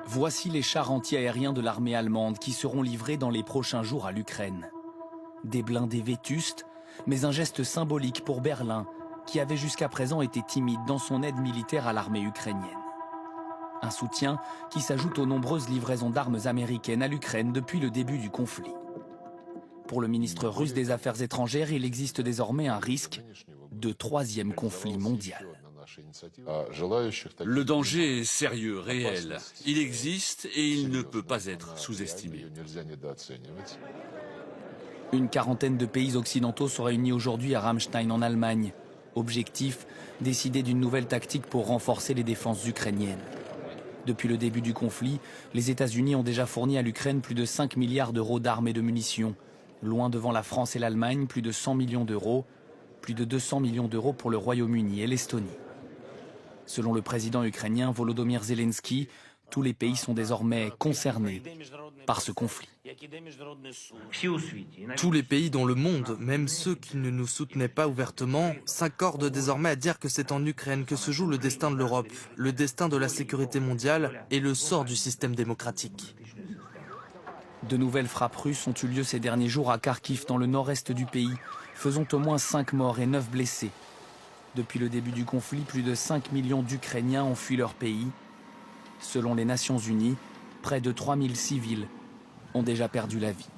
Voici les chars anti-aériens de l'armée allemande qui seront livrés dans les prochains jours à l'Ukraine. Des blindés vétustes, mais un geste symbolique pour Berlin, qui avait jusqu'à présent été timide dans son aide militaire à l'armée ukrainienne. Un soutien qui s'ajoute aux nombreuses livraisons d'armes américaines à l'Ukraine depuis le début du conflit. Pour le ministre russe des Affaires étrangères, il existe désormais un risque de troisième conflit mondial. Le danger est sérieux, réel. Il existe et il ne peut pas être sous-estimé. Une quarantaine de pays occidentaux sont réunis aujourd'hui à Ramstein en Allemagne. Objectif, décider d'une nouvelle tactique pour renforcer les défenses ukrainiennes. Depuis le début du conflit, les États-Unis ont déjà fourni à l'Ukraine plus de 5 milliards d'euros d'armes et de munitions. Loin devant la France et l'Allemagne, plus de 100 millions d'euros. Plus de 200 millions d'euros pour le Royaume-Uni et l'Estonie. Selon le président ukrainien Volodymyr Zelensky, tous les pays sont désormais concernés par ce conflit. Tous les pays dans le monde, même ceux qui ne nous soutenaient pas ouvertement, s'accordent désormais à dire que c'est en Ukraine que se joue le destin de l'Europe, le destin de la sécurité mondiale et le sort du système démocratique. De nouvelles frappes russes ont eu lieu ces derniers jours à Kharkiv, dans le nord-est du pays, faisant au moins 5 morts et 9 blessés. Depuis le début du conflit, plus de 5 millions d'Ukrainiens ont fui leur pays. Selon les Nations Unies, près de 3000 civils ont déjà perdu la vie.